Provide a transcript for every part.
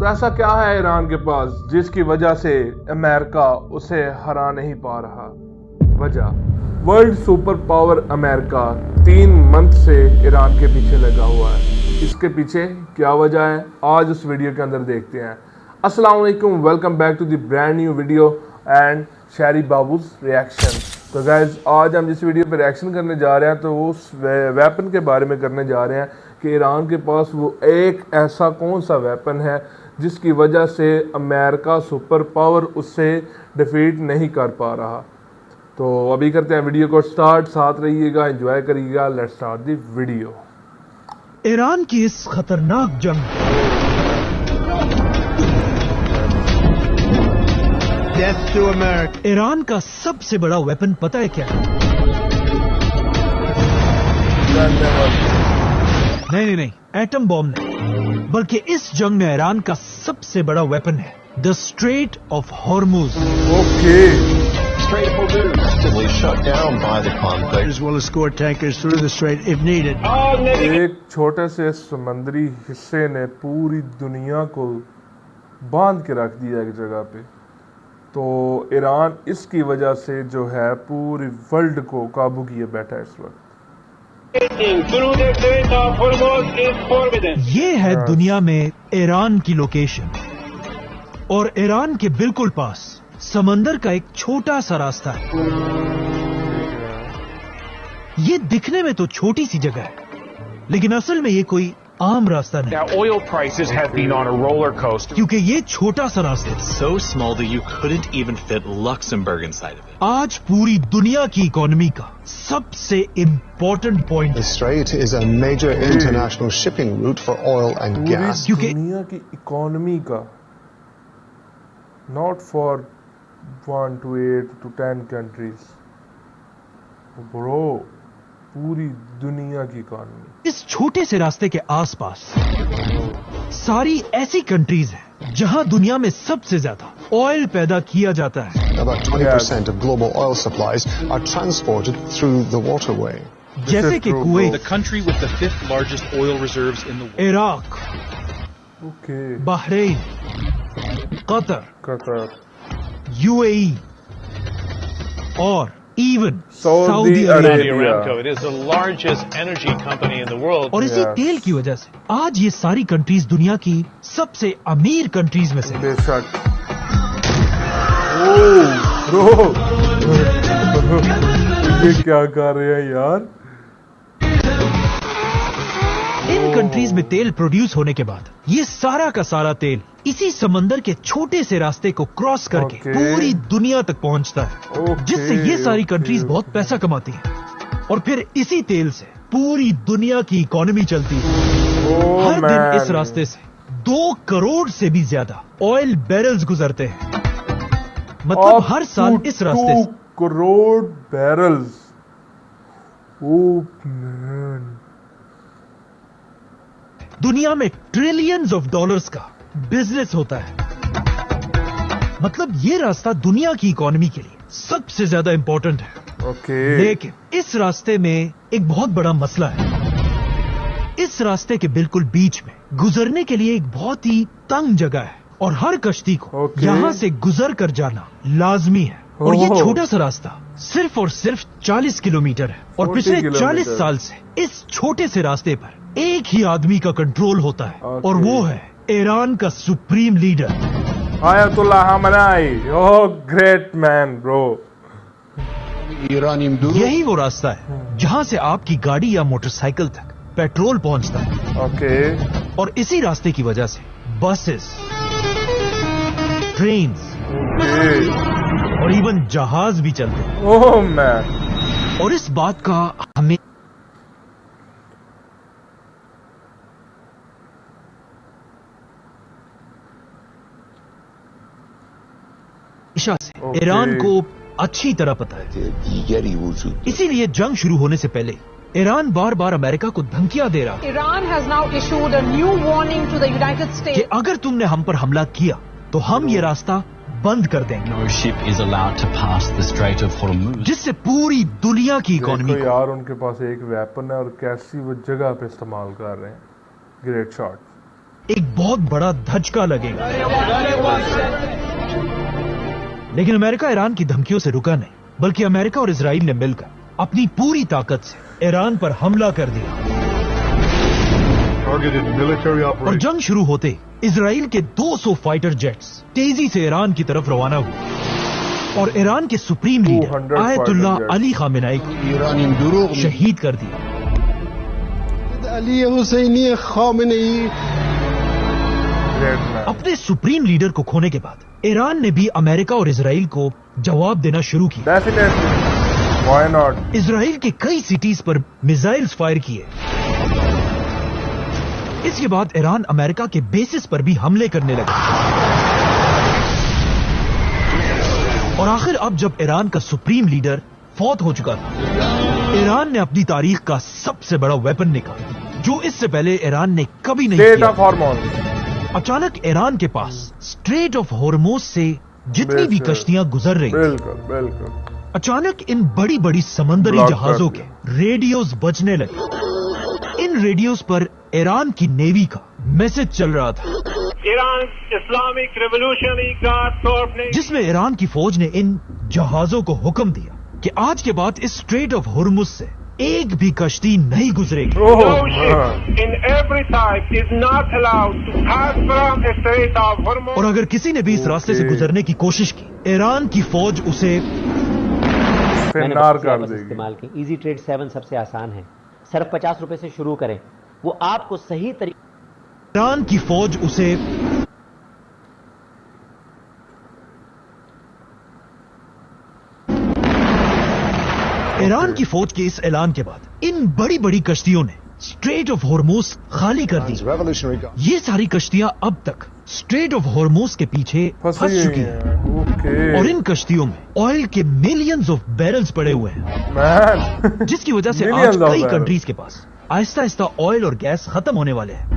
तो ऐसा क्या है ईरान के पास जिसकी वजह से अमेरिका उसे हरा नहीं पा रहा? वजह, world super power America 3 month से ईरान के पीछे लगा हुआ है। इसके पीछे क्या वजह है, आज उस वीडियो के अंदर देखते हैं। अस्सलाम वालेकुम, welcome back to the brand new video and शहरी बाबूज रिएक्शन। तो गाइज, आज हम जिस वीडियो पे रिएक्शन करने जा रहे हैं तो वो उस वेपन के बारे में करने जा रहे हैं कि ईरान के पास वो एक ऐसा कौन सा वेपन है जिसकी वजह से अमेरिका सुपर पावर उससे डिफीट नहीं कर पा रहा। तो अभी करते हैं वीडियो को स्टार्ट, साथ रहिएगा, एंजॉय करिएगा। Let's start the video. Iran की इस खतरनाक जंग Death to America। ईरान का सबसे बड़ा वेपन पता है क्या? नहीं, एटम बॉम्ब नहीं, बल्कि इस जंग में ईरान का सबसे बड़ा वेपन है the straight of Hormuz. Okay, Strait of Hormuz will be shut down by the conflict. will escort tankers through the strait if needed। एक छोटे से समुद्री हिस्से ने पूरी दुनिया को बांध के रख दिया एक जगह पे। तो ईरान इसकी वजह से जो है पूरी वर्ल्ड को काबू किए बैठा है इस वक्त। ये है दुनिया में ईरान की लोकेशन, और ईरान के बिल्कुल पास समंदर का एक छोटा सा रास्ता है। ये दिखने में तो छोटी सी जगह है, लेकिन असल में ये कोई आम रास्ता नहीं। Now, oil prices have been on a roller coaster. क्योंकि ये छोटा सा रास्ता है, So small that you couldn't even fit Luxembourg inside of it. आज पूरी दुनिया की इकोनॉमी का सबसे important point The strait is a major international shipping route for oil and पूरी gas. क्योंकि- दुनिया की इकोनॉमी का, not for 1 to 8 to 10 countries bro, पूरी दुनिया की इकोनॉमी। इस छोटे से रास्ते के आसपास सारी ऐसी कंट्रीज हैं जहां दुनिया में सबसे ज्यादा ऑयल पैदा किया जाता है। About 20% of global oil supplies are transported through the waterway. जैसे कि true, Kuwait, The country with the 5th largest oil reserves in the world. Iraq, okay, Bahrain, Qatar, Qatar, UAE और even Saudi Saudi Arabia. Arabia. Aramco. It is the largest energy company in the world. और इसी Yes. तेल की वजह से आज ये सारी कंट्रीज दुनिया की सबसे अमीर कंट्रीज में से हैं। बेशक। ओह ब्रो, ये क्या कर रहे हैं यार? इन कंट्रीज में तेल प्रोड्यूस होने के बाद ये सारा का सारा तेल इसी समंदर के छोटे से रास्ते को क्रॉस करके Okay. पूरी दुनिया तक पहुंचता है, Okay, जिससे ये सारी कंट्रीज okay, बहुत पैसा कमाती हैं। और फिर इसी तेल से पूरी दुनिया की इकोनॉमी चलती है। Oh, हर दिन man. इस रास्ते से 2 करोड़ से भी ज्यादा ऑयल बैरल्स गुजरते हैं। मतलब Up हर साल to इस रास्ते 2 से करोड़ बैरल्स। ओह मैन, दुनिया में ट्रिलियंस ऑफ डॉलर्स का बिजनेस होता है। मतलब ये रास्ता दुनिया की इकोनॉमी के लिए सबसे ज्यादा इंपॉर्टेंट है। ओके, लेकिन इस रास्ते में एक बहुत बड़ा मसला है। इस रास्ते के बिल्कुल बीच में गुजरने के लिए एक बहुत ही तंग जगह है, और हर कश्ती को Okay. यहां से गुजर कर जाना लाजमी है। और ये ओह। छोटा सा रास्ता सिर्फ और सिर्फ 40 किलोमीटर है, और 40 पिछले किलोमीटर। 40 साल से इस छोटे से रास्ते पर एक ही आदमी का कंट्रोल होता है, Okay. और वो है ईरान का supreme leader Ayatollah Khamenei. Oh great man bro. यही वो रास्ता है जहां से आपकी गाड़ी या मोटरसाइकिल तक पेट्रोल पहुंचता है। ओके, और इसी रास्ते की वजह से बसेस, ट्रेन्स ओके, और इवन जहाज भी चलते हैं। ओह मैन, और इस बात का हमें हमेशा से Okay. ईरान को अच्छी तरह पता है। इसीलिए जंग शुरू होने से पहले ईरान बार बार अमेरिका को धमकियां दे रहा Iran has now issued a new warning to the United कि States. अगर तुमने हम पर हमला किया तो हम ये रास्ता बंद कर देंगे, No ship is allowed to pass the Strait of Hormuz. जिससे पूरी दुनिया की इकोनॉमी देखो को यार, उनके पास एक वेपन है और कैसी वो जगह पे इस्तेमाल कर रहे हैं। Great shot. एक बहुत बड़ा धचका लगेगा। लेकिन अमेरिका ईरान की धमकियों से रुका नहीं, बल्कि अमेरिका और इजराइल ने मिलकर अपनी पूरी ताकत से ईरान पर हमला कर दिया। और जंग शुरू होते इजराइल के 200 फाइटर जेट्स तेजी से ईरान की तरफ रवाना हुए और ईरान के supreme leader Ayatollah Ali Khamenei को शहीद कर दिया। अपने सुप्रीम लीडर को खोने के बाद ईरान ने भी अमेरिका और इजराइल को जवाब देना शुरू किया। Why not? इजराइल के कई सिटीज पर मिसाइल्स फायर किए। इसके बाद ईरान अमेरिका के बेसिस पर भी हमले करने लगा। और आखिर अब जब ईरान का सुप्रीम लीडर फौत हो चुका था, ईरान ने अपनी तारीख का सबसे बड़ा वेपन निकाला, जो इससे पहले ईरान ने कभी नहीं स्ट्रेट किया। Of hormone. अचानक ईरान के पास स्ट्रेट ऑफ हॉर्मोज से जितनी भी कश्तियां गुजर रही थी, बिल्कुल बिल्कुल, अचानक इन बड़ी बड़ी समंदरी ब्लॉक कर जहाजों के दिया। रेडियोस बजने लगे। इन रेडियोस पर ईरान की नेवी का मैसेज चल रहा था, Iran Islamic revolutionary guard Corp ने जिसमें ईरान की फौज ने इन जहाजों को हुक्म दिया कि आज के बाद इस स्ट्रेट ऑफ हॉर्मुज से एक भी कश्ती नहीं गुजरेगी। ओह, no ship in every type is not allowed to pass from the Strait of Hormuz. और अगर किसी ने भी इस रास्ते से ओके। गुजरने की कोशिश की, ईरान की फौज उसे मैंने फिनार बस कर बस देगी। इस्तेमाल की। इजी ट्रेड 7 सबसे आसान है, सिर्फ 50 रुपए से शुरू करें, वो आपको सही तरीके ईरान की फौज उसे ईरान की फौज के इस ऐलान के बाद इन बड़ी बड़ी कश्तियों ने स्ट्रेट ऑफ हॉर्मुज खाली कर दी। Revolutionary Guard. ये सारी कश्तियां अब तक स्ट्रेट ऑफ हॉर्मुज के पीछे फंस चुकी हैं ओके और इन कश्तियों में ऑयल के मिलियंस ऑफ बैरल्स पड़े हुए हैं, मैन जिसकी वजह से Millions आज of कई barrels. कंट्रीज के पास आहिस्ता आहिस्ता ऑयल और गैस खत्म होने वाले हैं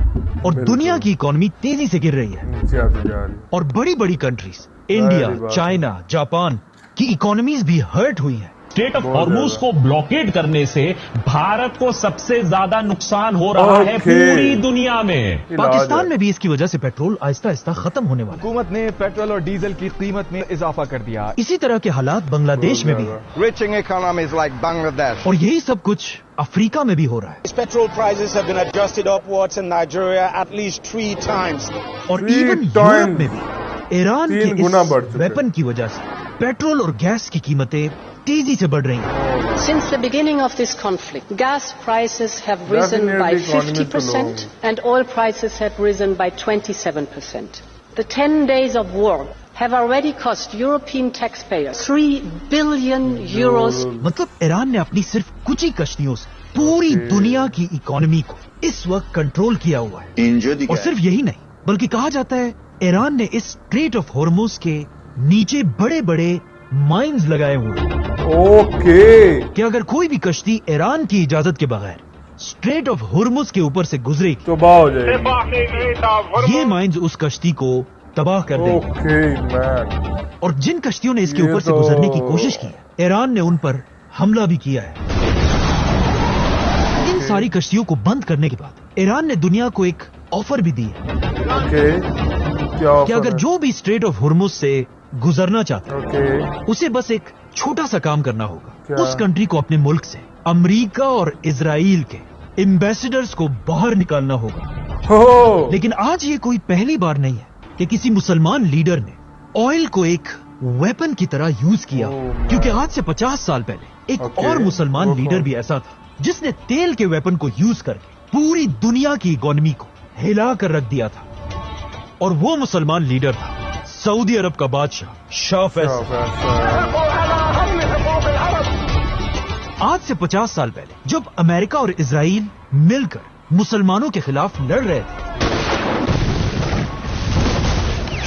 और बिल्कुल। दुनिया की इकोनॉमी तेजी से गिर रही है। नीचे आती जा रही। और बड़ी बड़ी कंट्रीज इंडिया, बात। चाइना, जापान की इकोनॉमीज भी हर्ट हुई हैं। स्ट्रेट ऑफ बहुत हॉर्मुज ज्यादा। को ब्लॉकेड करने से भारत को सबसे ज्यादा नुकसान हो रहा है ओके। पूरी दुनिया में। इलाज पाकिस्तान है। में भी इसकी वजह से पेट्रोल आहिस्ता आहिस्ता खत्म होने वाला है। हुकूमत ने पेट्रोल और डीजल की कीमत में इजाफा कर दिया। इसी तरह के हालात बांग्लादेश में भी हैं। Rich economies like Bangladesh. और यही सब कुछ अफ्रीका में भी हो रहा है। Petrol prices have been adjusted upwards in Nigeria at least 3 times. और 3 इवन यूरोप times। में भी ईरान के 3 गुना बढ़ इस चुके। वेपन की वजह से पेट्रोल और गैस की कीमतें तेजी से बढ़ रही हैं। Since the beginning of this conflict, gas prices have risen by Definitely economy to 50% low. and oil prices have risen by 27%. The 10 days of war have already cost European taxpayers 3 billion euros. मतलब Iran ने अपनी सिर्फ कुछ ही कश्तियों से पूरी दुनिया की economy को इस वक्त कंट्रोल किया हुआ है। और सिर्फ यही नहीं, बल्कि कहा जाता है ईरान ने इस स्ट्रेट ऑफ हॉर्मुज के नीचे बड़े बड़े माइंस लगाए हुए हैं ओके कि अगर कोई भी कश्ती ईरान की इजाजत के बगैर स्ट्रेट ऑफ हॉर्मुज के ऊपर से गुजरेगी तो बाह हो जाएगी। ये माइंस उस कश्ती को तबाह कर देंगे। ओके मैन, और जिन कश्तियों ने इसके ये ऊपर से तो- गुजरने की कोशिश की है, ईरान ने उन पर हमला भी किया है। इन सारी कश्तियों को बंद करने के बाद ईरान ने दुनिया को एक ऑफर भी दी है ओके क्या कि अगर जो भी स्ट्रेट ऑफ हॉर्मुज से गुजरना चाहता है, ओके उसे बस एक छोटा सा काम करना होगा। क्या? उस कंट्री को अपने मुल्क से अमेरिका और इजराइल के एम्बेसडर्स को बाहर निकालना होगा। हो लेकिन आज ये कोई पहली बार नहीं है कि किसी मुसलमान लीडर ने ऑयल को एक वेपन की तरह यूज किया, क्योंकि आज से 50 साल पहले एक ओके, और मुसलमान वो लीडर कौन? भी ऐसा था जिसने तेल के वेपन को यूज करके पूरी दुनिया की इकोनॉमी को हिला कर रख दिया था। और वो मुसलमान लीडर था सऊदी अरब का बादशाह शाह फैसल। आज से 50 साल पहले जब अमेरिका और इजराइल मिलकर मुसलमानों के खिलाफ लड़ रहे थे,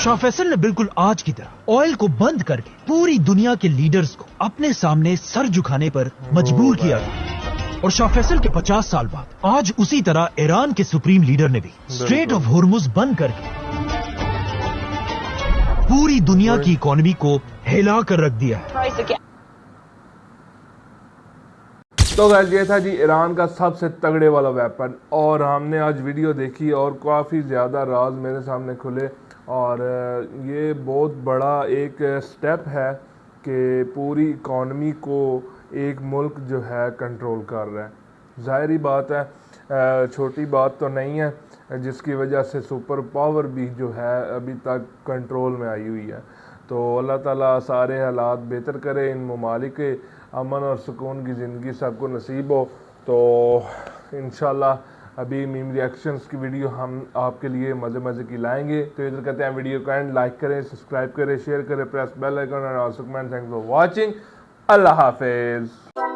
शाह फैसल ने बिल्कुल आज की तरह ऑयल को बंद करके पूरी दुनिया के लीडर्स को अपने सामने सर झुकाने पर मजबूर किया था। और शाह फैसल के 50 साल बाद आज उसी तरह ईरान के सुप्रीम लीडर ने भी स्ट्रेट ऑफ हॉर्मुज बंद करके पूरी दुनिया की इकोनॉमी को हिला कर रख दिया है। तो गाइस ये था जी ईरान का सबसे तगड़े वाला वेपन, और हमने आज वीडियो देखी और काफ़ी ज़्यादा राज मेरे सामने खुले, और ये बहुत बड़ा एक स्टेप है कि पूरी इकॉनमी को एक मुल्क जो है कंट्रोल कर रहा है। ज़ाहिर ही बात है, छोटी बात तो नहीं है, जिसकी वजह से सुपर पावर भी जो है अभी तक कंट्रोल में आई हुई है। तो अल्लाह ताला सारे हालात बेहतर करे, इन ममालिक के अमन और सुकून की ज़िंदगी सबको नसीब हो। तो इंशाल्लाह अभी मीम रिएक्शंस की वीडियो हम आपके लिए मज़े मज़े की लाएंगे। तो इधर कहते हैं वीडियो को एंड लाइक करें, सब्सक्राइब करें, शेयर करें, प्रेस बेल आइकन और also comment. Thanks for watching. अल्लाह हाफिज़।